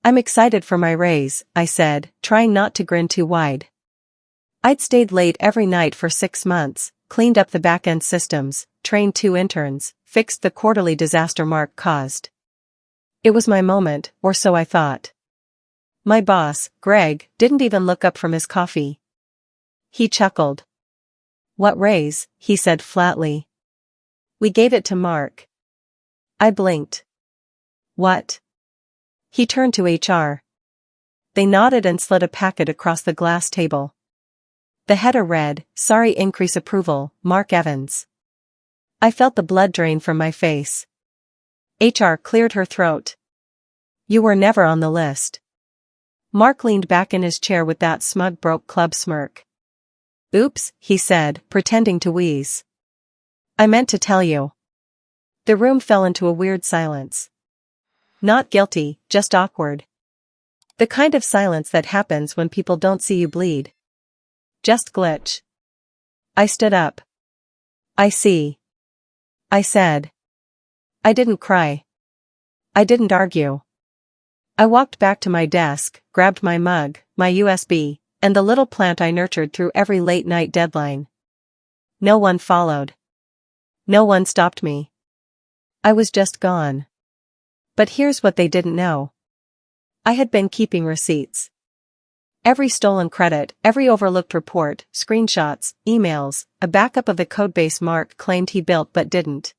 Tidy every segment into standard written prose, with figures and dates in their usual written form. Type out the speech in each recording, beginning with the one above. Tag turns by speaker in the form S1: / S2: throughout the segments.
S1: I'm excited for my raise, I said, trying not to grin too wide. I'd stayed late every night for 6 months, cleaned up the back-end systems, trained 2 interns, fixed the quarterly disaster Mark caused. It was my moment, or so I thought. My boss, Greg, didn't even look up from his coffee. He chuckled. "What raise?" he said flatly. "We gave it to Mark." I blinked. "What?" He turned to HR. They nodded and slid a packet across the glass table. The header read, "Sorry, increase approval, Mark Evans." I felt the blood drain from my face. HR cleared her throat. "You were never on the list." Mark leaned back in his chair with that smug broke club smirk. "Oops," he said, pretending to wheeze. "I meant to tell you." The room fell into a weird silence. Not guilty, just awkward. The kind of silence that happens when people don't see you bleed. Just glitch. I stood up. "I see," I said. I didn't cry. I didn't argue. I walked back to my desk, grabbed my mug, my USB, and the little plant I nurtured through every late-night deadline. No one followed. No one stopped me. I was just gone. But here's what they didn't know. I had been keeping receipts. Every stolen credit, every overlooked report, screenshots, emails, a backup of the codebase Mark claimed he built but didn't.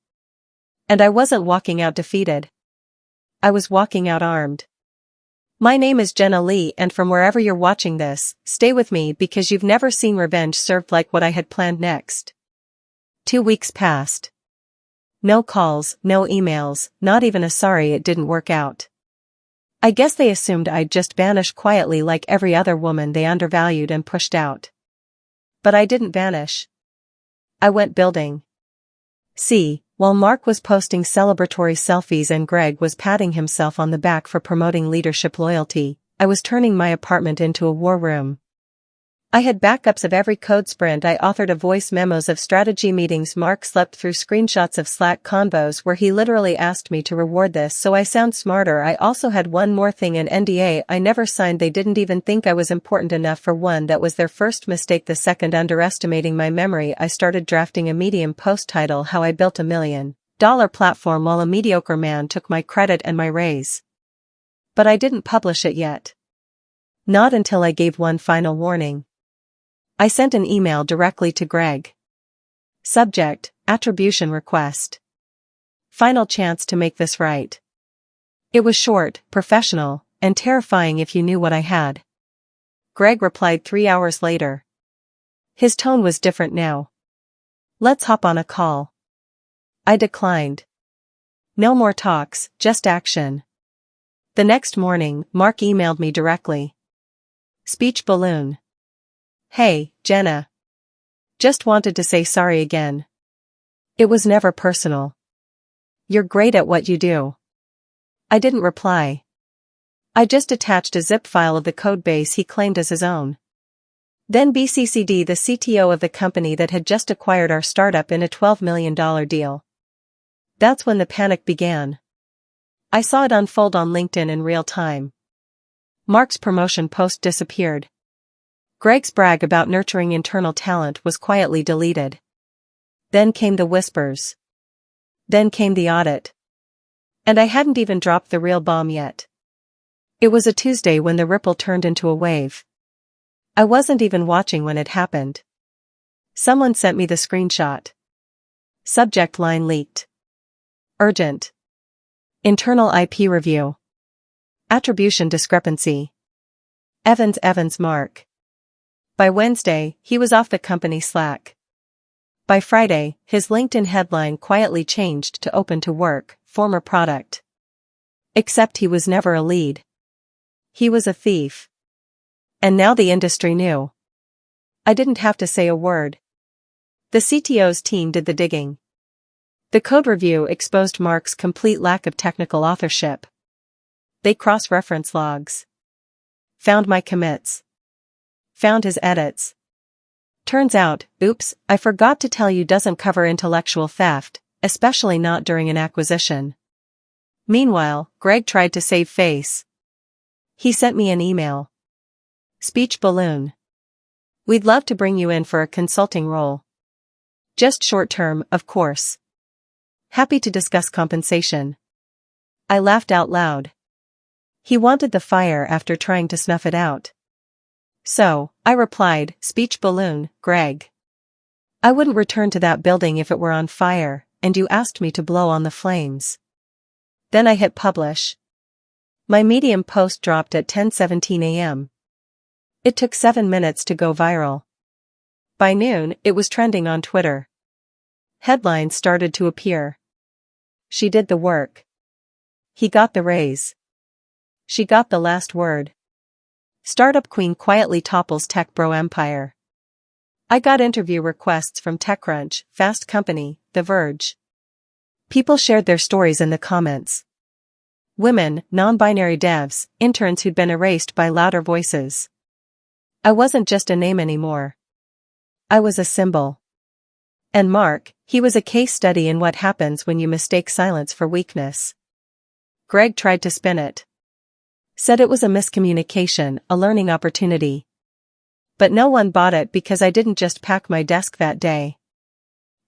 S1: And I wasn't walking out defeated. I was walking out armed. My name is Jenna Lee, and from wherever you're watching this, stay with me because you've never seen revenge served like what I had planned next. 2 weeks passed. No calls, no emails, not even a sorry it didn't work out. I guess they assumed I'd just vanish quietly like every other woman they undervalued and pushed out. But I didn't vanish. I went building. See, while Mark was posting celebratory selfies and Greg was patting himself on the back for promoting leadership loyalty, I was turning my apartment into a war room. I had backups of every code sprint I authored, of voice memos of strategy meetings Mark slept through, screenshots of Slack convos where he literally asked me to reward this so I sound smarter. I also had one more thing, an NDA I never signed. They didn't even think I was important enough for one. That was their first mistake. The second, underestimating my memory. I started drafting a Medium post title, "How I Built a $1 Million Platform While a Mediocre Man Took My Credit and My Raise." But I didn't publish it yet. Not until I gave one final warning. I sent an email directly to Greg. Subject, attribution request. Final chance to make this right. It was short, professional, and terrifying if you knew what I had. Greg replied 3 hours later. His tone was different now. "Let's hop on a call." I declined. No more talks, just action. The next morning, Mark emailed me directly. Speech balloon. "Hey, Jenna. Just wanted to say sorry again. It was never personal. You're great at what you do." I didn't reply. I just attached a zip file of the codebase he claimed as his own. Then BCC'd the CTO of the company that had just acquired our startup in a $12 million deal. That's when the panic began. I saw it unfold on LinkedIn in real time. Mark's promotion post disappeared. Greg's brag about nurturing internal talent was quietly deleted. Then came the whispers. Then came the audit. And I hadn't even dropped the real bomb yet. It was a Tuesday when the ripple turned into a wave. I wasn't even watching when it happened. Someone sent me the screenshot. Subject line leaked. Urgent. Internal IP review. Attribution discrepancy. Evans Mark. By Wednesday, he was off the company Slack. By Friday, his LinkedIn headline quietly changed to "Open to Work, Former Product." Except he was never a lead. He was a thief. And now the industry knew. I didn't have to say a word. The CTO's team did the digging. The code review exposed Mark's complete lack of technical authorship. They cross-referenced logs. Found my commits. Found his edits. Turns out, "Oops, I forgot to tell you" doesn't cover intellectual theft, especially not during an acquisition. Meanwhile, Greg tried to save face. He sent me an email. Speech balloon. We'd love to bring you in for a consulting role. Just short term, of course. Happy to discuss compensation. I laughed out loud. He wanted the fire after trying to snuff it out. So, I replied, speech balloon, Greg. I wouldn't return to that building if it were on fire, and you asked me to blow on the flames. Then I hit publish. My Medium post dropped at 10:17 a.m. It took 7 minutes to go viral. By noon, it was trending on Twitter. Headlines started to appear. She did the work. He got the raise. She got the last word. Startup queen quietly topples tech bro empire. I got interview requests from TechCrunch, Fast Company, The Verge. People shared their stories in the comments. Women, non-binary devs, interns who'd been erased by louder voices. I wasn't just a name anymore. I was a symbol. And Mark, he was a case study in what happens when you mistake silence for weakness. Greg tried to spin it. Said it was a miscommunication, a learning opportunity. But no one bought it because I didn't just pack my desk that day.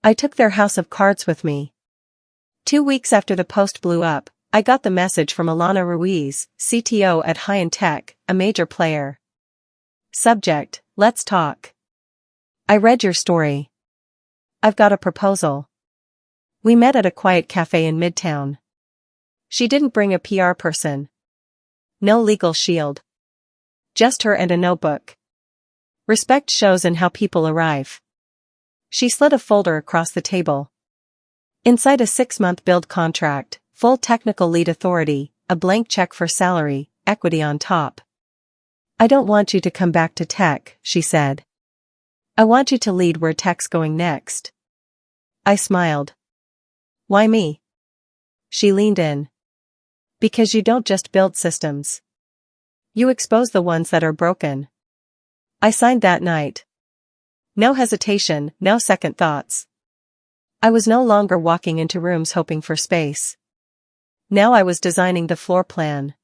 S1: I took their house of cards with me. 2 weeks after the post blew up, I got the message from Alana Ruiz, CTO at High Tech, a major player. Subject, let's talk. I read your story. I've got a proposal. We met at a quiet cafe in Midtown. She didn't bring a PR person. No legal shield. Just her and a notebook. Respect shows in how people arrive. She slid a folder across the table. Inside a 6-month build contract, full technical lead authority, a blank check for salary, equity on top. I don't want you to come back to tech, she said. I want you to lead where tech's going next. I smiled. Why me? She leaned in. Because you don't just build systems. You expose the ones that are broken. I signed that night. No hesitation, no second thoughts. I was no longer walking into rooms hoping for space. Now I was designing the floor plan.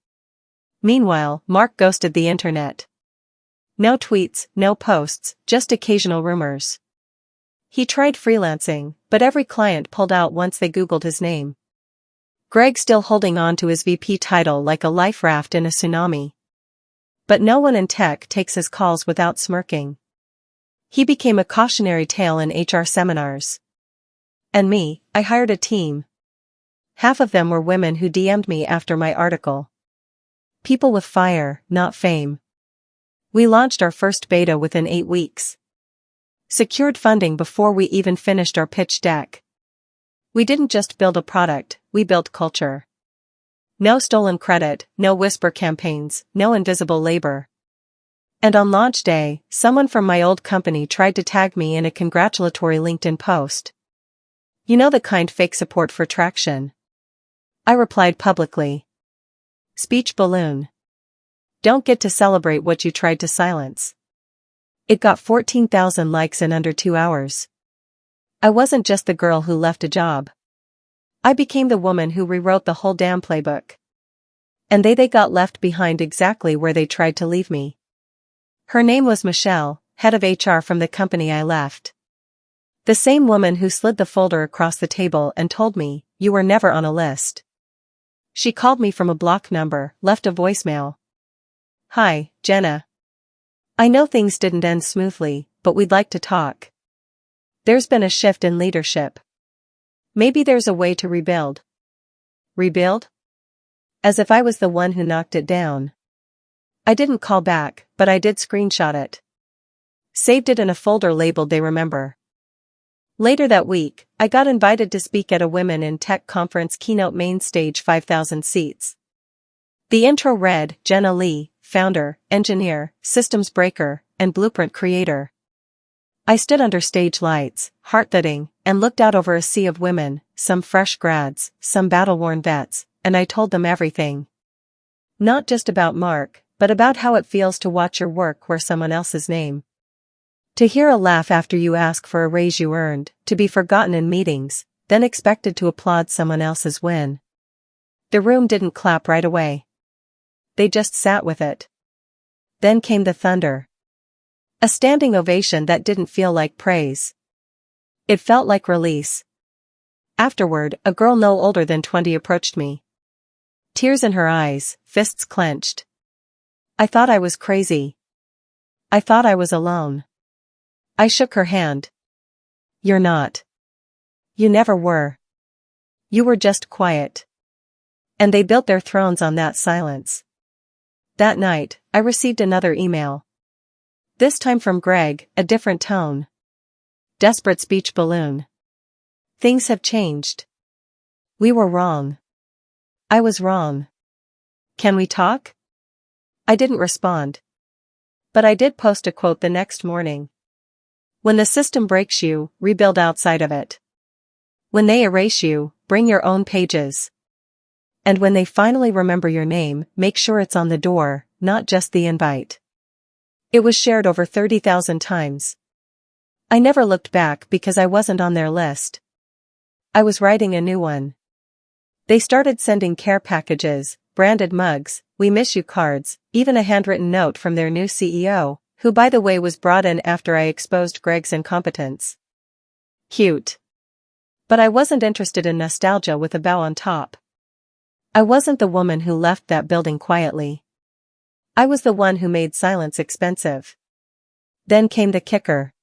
S1: Meanwhile, Mark ghosted the internet. No tweets, no posts, just occasional rumors. He tried freelancing, but every client pulled out once they Googled his name. Greg still holding on to his VP title like a life raft in a tsunami. But no one in tech takes his calls without smirking. He became a cautionary tale in HR seminars. And me, I hired a team. Half of them were women who DM'd me after my article. People with fire, not fame. We launched our first beta within 8 weeks. Secured funding before we even finished our pitch deck. We didn't just build a product, we built culture. No stolen credit, no whisper campaigns, no invisible labor. And on launch day, someone from my old company tried to tag me in a congratulatory LinkedIn post. You know the kind fake support for traction. I replied publicly. Speech balloon. Don't get to celebrate what you tried to silence. It got 14,000 likes in under 2 hours. I wasn't just the girl who left a job. I became the woman who rewrote the whole damn playbook. And they got left behind exactly where they tried to leave me. Her name was Michelle, head of HR from the company I left. The same woman who slid the folder across the table and told me, you were never on a list. She called me from a block number, left a voicemail. Hi, Jenna. I know things didn't end smoothly, but we'd like to talk. There's been a shift in leadership. Maybe there's a way to rebuild. Rebuild? As if I was the one who knocked it down. I didn't call back, but I did screenshot it. Saved it in a folder labeled They Remember. Later that week, I got invited to speak at a Women in Tech conference keynote main stage 5,000 seats. The intro read, Jenna Lee, founder, engineer, systems breaker, and blueprint creator. I stood under stage lights, heart thudding, and looked out over a sea of women, some fresh grads, some battle-worn vets, and I told them everything. Not just about Mark, but about how it feels to watch your work wear someone else's name. To hear a laugh after you ask for a raise you earned, to be forgotten in meetings, then expected to applaud someone else's win. The room didn't clap right away. they just sat with it. Then came the thunder. A standing ovation that didn't feel like praise. It felt like release. Afterward, a girl no older than 20 approached me. Tears in her eyes, fists clenched. I thought I was crazy. I thought I was alone. I shook her hand. You're not. You never were. You were just quiet. And they built their thrones on that silence. That night, I received another email. This time from Greg, a different tone. Desperate speech balloon. Things have changed. We were wrong. I was wrong. Can we talk? I didn't respond. But I did post a quote the next morning. When the system breaks you, rebuild outside of it. When they erase you, bring your own pages. And when they finally remember your name, make sure it's on the door, not just the invite. It was shared over 30,000 times. I never looked back because I wasn't on their list. I was writing a new one. They started sending care packages, branded mugs, "We miss you" cards, even a handwritten note from their new CEO, who by the way was brought in after I exposed Greg's incompetence. Cute. But I wasn't interested in nostalgia with a bow on top. I wasn't the woman who left that building quietly. I was the one who made silence expensive. Then came the kicker.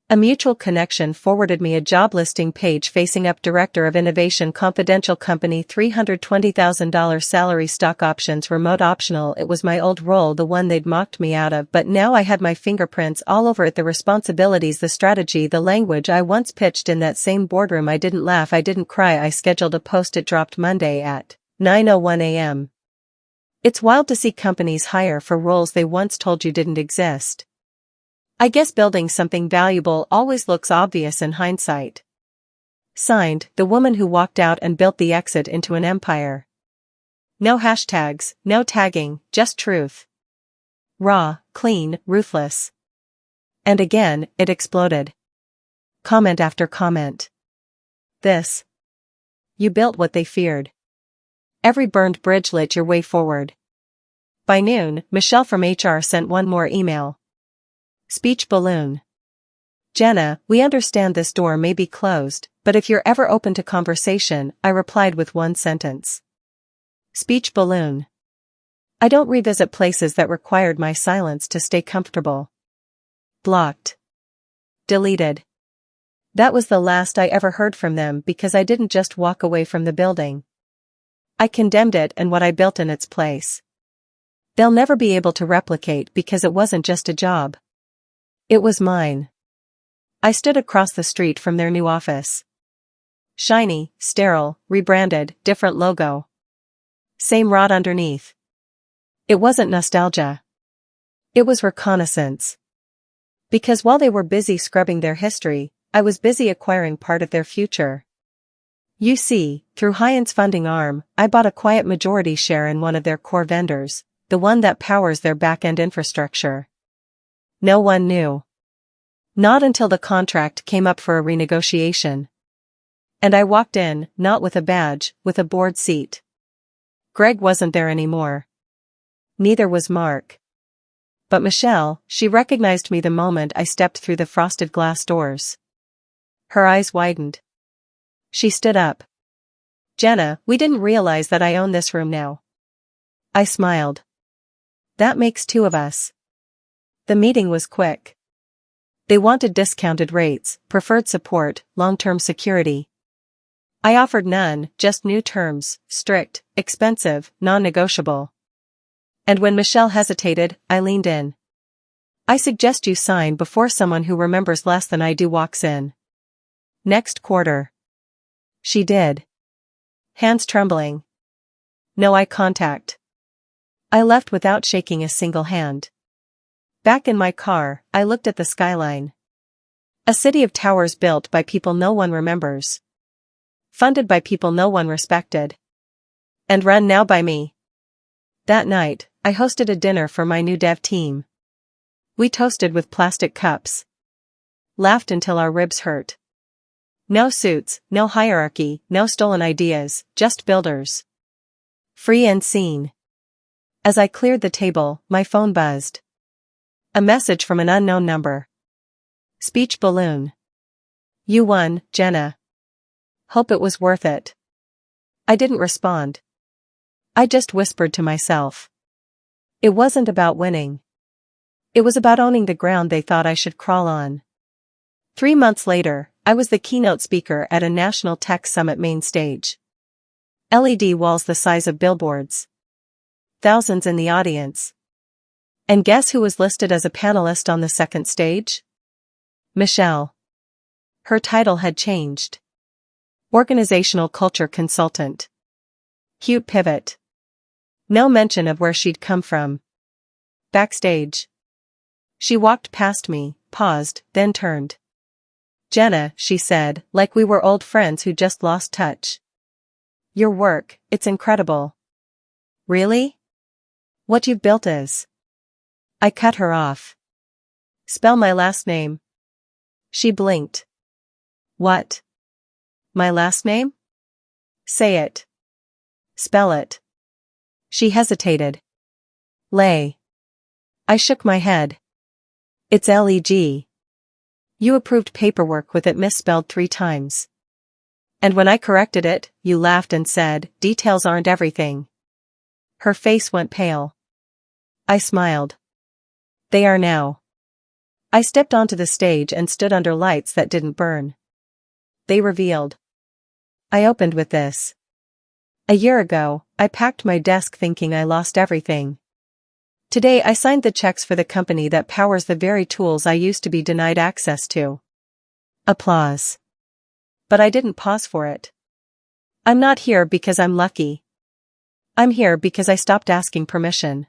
S1: A mutual connection forwarded me a job listing page facing up Director of Innovation Confidential Company, $320,000 salary, stock options, remote optional. It was my old role, the one they'd mocked me out of, but now I had my fingerprints all over it, the responsibilities, the strategy, the language. I once pitched in that same boardroom. I didn't laugh, I didn't cry. I scheduled a post. It dropped Monday at 9:01 a.m. It's wild to see companies hire for roles they once told you didn't exist. I guess building something valuable always looks obvious in hindsight. Signed, the woman who walked out and built the exit into an empire. No hashtags, no tagging, just truth. Raw, clean, ruthless. And again, it exploded. Comment after comment. This. You built what they feared. Every burned bridge lit your way forward. By noon, Michelle from HR sent one more email. Speech balloon. Jenna, we understand this door may be closed, but if you're ever open to conversation, I replied with one sentence. Speech balloon. I don't revisit places that required my silence to stay comfortable. Blocked. Deleted. That was the last I ever heard from them, because I didn't just walk away from the building. I condemned it and what I built in its place. They'll never be able to replicate, because it wasn't just a job. It was mine. I stood across the street from their new office. Shiny, sterile, rebranded, different logo. Same rod underneath. It wasn't nostalgia. It was reconnaissance. Because while they were busy scrubbing their history, I was busy acquiring part of their future. You see, through Hyan's funding arm, I bought a quiet majority share in one of their core vendors, the one that powers their back-end infrastructure. No one knew. Not until the contract came up for a renegotiation. And I walked in, not with a badge, with a board seat. Greg wasn't there anymore. Neither was Mark. But Michelle, she recognized me the moment I stepped through the frosted glass doors. Her eyes widened. She stood up. Jenna, we didn't realize that I own this room now. I smiled. That makes two of us. The meeting was quick. They wanted discounted rates, preferred support, long-term security. I offered none, just new terms, strict, expensive, non-negotiable. And when Michelle hesitated, I leaned in. I suggest you sign before someone who remembers less than I do walks in. Next quarter. She did. Hands trembling. No eye contact. I left without shaking a single hand. Back in my car, I looked at the skyline. A city of towers built by people no one remembers. Funded by people no one respected. And run now by me. That night, I hosted a dinner for my new dev team. We toasted with plastic cups. Laughed until our ribs hurt. No suits, no hierarchy, no stolen ideas, just builders. Free and seen. As I cleared the table, my phone buzzed. A message from an unknown number. Speech balloon. You won, Jenna. Hope it was worth it. I didn't respond. I just whispered to myself. It wasn't about winning. It was about owning the ground they thought I should crawl on. 3 months later, I was the keynote speaker at a national tech summit main stage. LED walls the size of billboards. Thousands in the audience. And guess who was listed as a panelist on the second stage? Michelle. Her title had changed. Organizational culture consultant. Cute pivot. No mention of where she'd come from. Backstage. She walked past me, paused, then turned. Jenna, she said, like we were old friends who just lost touch. Your work, it's incredible. Really? What you've built is. I cut her off. Spell my last name. She blinked. What? My last name? Say it. Spell it. She hesitated. Lay. I shook my head. It's Leg. You approved paperwork with it misspelled 3 times. And when I corrected it, you laughed and said, details aren't everything. Her face went pale. I smiled. They are now. I stepped onto the stage and stood under lights that didn't burn. They revealed. I opened with this. A year ago, I packed my desk thinking I lost everything. Today I signed the checks for the company that powers the very tools I used to be denied access to. Applause. But I didn't pause for it. I'm not here because I'm lucky. I'm here because I stopped asking permission.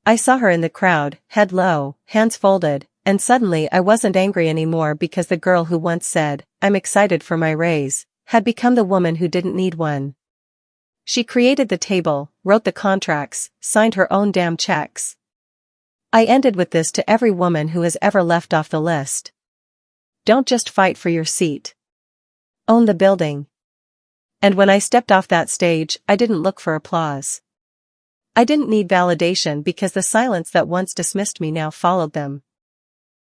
S1: I saw her in the crowd, head low, hands folded, and suddenly I wasn't angry anymore because the girl who once said, I'm excited for my raise, had become the woman who didn't need one. She created the table, wrote the contracts, signed her own damn checks. I ended with this to every woman who has ever left off the list. Don't just fight for your seat. Own the building. And when I stepped off that stage, I didn't look for applause. I didn't need validation because the silence that once dismissed me now followed them.